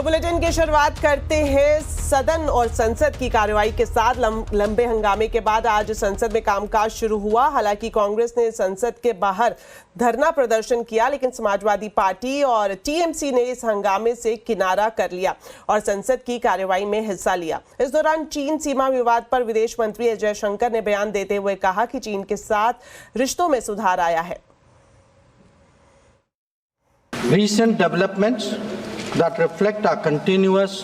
Bulletin की शुरुआत करते हैं सदन और संसद की कार्यवाही के साथ। लंबे हंगामे के बाद आज संसद में कामकाज शुरू हुआ। हालांकि कांग्रेस ने संसद के बाहर धरना प्रदर्शन किया, लेकिन समाजवादी पार्टी और टीएमसी ने इस हंगामे से किनारा कर लिया और संसद की कार्यवाही में हिस्सा लिया। इस दौरान चीन सीमा विवाद पर विदेश मंत्री एस जयशंकर ने बयान देते हुए कहा कि चीन के साथ रिश्तों में सुधार आया है। Recent developments that reflect our continuous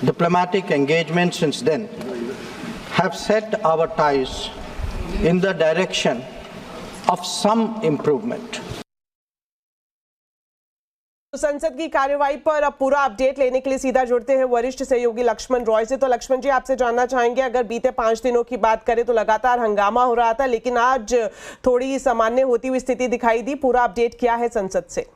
diplomatic engagement since then have set our ties in the direction of some improvement. संसद की कार्यवाही पर अब पूरा अपडेट लेने के लिए सीधा जुड़ते हैं वरिष्ठ सहयोगी लक्ष्मण रॉय से। तो लक्ष्मण जी, आपसे जानना चाहेंगे, अगर बीते 5 दिनों की बात करें तो लगातार हंगामा हो रहा था, लेकिन आज थोड़ी सामान्य होती हुई स्थिति दिखाई दी। पूरा अपडेट क्या है संसद से?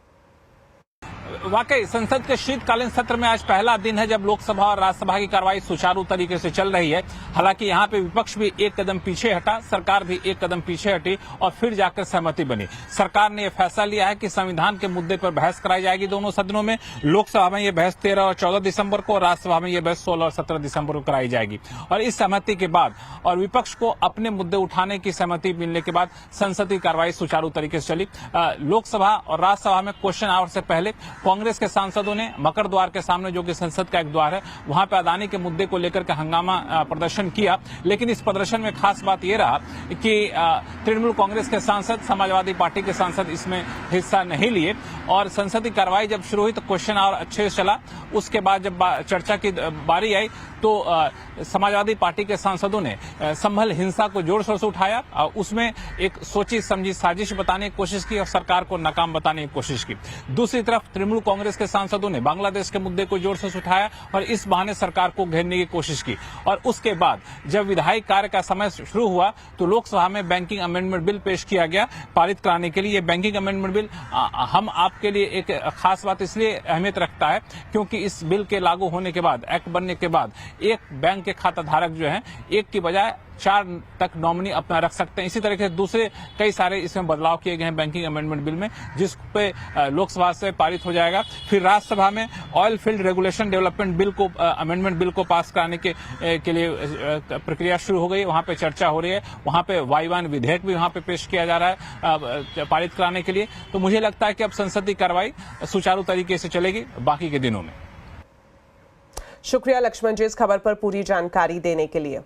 वाकई संसद के शीतकालीन सत्र में आज पहला दिन है जब लोकसभा और राज्यसभा की कार्रवाई सुचारू तरीके से चल रही है। हालांकि यहां पे विपक्ष भी एक कदम पीछे हटा, सरकार भी एक कदम पीछे हटी और फिर जाकर सहमति बनी। सरकार ने यह फैसला लिया है कि संविधान के मुद्दे पर बहस कराई जाएगी दोनों सदनों में। लोकसभा में यह बहस 13 और 14 दिसंबर को, राज्यसभा में यह बहस 16 और 17 दिसंबर को कराई जाएगी। और इस सहमति के बाद और विपक्ष को अपने मुद्दे उठाने की सहमति मिलने के बाद संसद की कार्रवाई सुचारू तरीके से चली। लोकसभा और राज्यसभा में क्वेश्चन आवर से पहले कांग्रेस के सांसदों ने मकर द्वार के सामने, जो कि संसद का एक द्वार है, वहां पे अदानी के मुद्दे को लेकर के हंगामा प्रदर्शन किया। लेकिन इस प्रदर्शन में खास बात यह रहा कि तृणमूल कांग्रेस के सांसद, समाजवादी पार्टी के सांसद इसमें हिस्सा नहीं लिए और संसद की कार्रवाई जब शुरू हुई तो क्वेश्चन आवर अच्छे से चला। उसके बाद जब चर्चा की बारी आई तो समाजवादी पार्टी के सांसदों ने संभल हिंसा को जोर शोर से उठाया और उसमें एक सोची समझी साजिश बताने की कोशिश की और सरकार को नाकाम बताने की कोशिश की। दूसरी तरफ तृणमूल कांग्रेस के सांसदों ने बांग्लादेश के मुद्दे को जोर से उठाया और इस बहाने सरकार को घेरने की कोशिश की। और उसके बाद जब विधायी कार्य का समय शुरू हुआ तो लोकसभा में बैंकिंग अमेंडमेंट बिल पेश किया गया पारित कराने के लिए। ये बैंकिंग अमेंडमेंट बिल हम आपके लिए एक खास बात इसलिए अहमियत रखता है क्योंकि इस बिल के लागू होने के बाद, एक्ट बनने के बाद, एक बैंक के खाता धारक जो है एक की बजाय 4 तक नॉमिनी अपना रख सकते हैं। इसी तरह से दूसरे कई सारे इसमें बदलाव किए गए हैं बैंकिंग अमेंडमेंट बिल में, जिस पे लोकसभा से पारित हो जाएगा। फिर राज्यसभा में oil field regulation development bill को, अमेंडमेंट बिल को पास कराने के लिए प्रक्रिया शुरू हो गई। वहां पे चर्चा हो रही है, वहां पे वाईवान विधेयक भी वहां पे पेश किया जा रहा है पारित कराने के लिए। तो मुझे लगता है कि अब संसद की कार्रवाई सुचारू तरीके से चलेगी बाकी के दिनों में। शुक्रिया लक्ष्मण जी इस खबर पर पूरी जानकारी देने के लिए।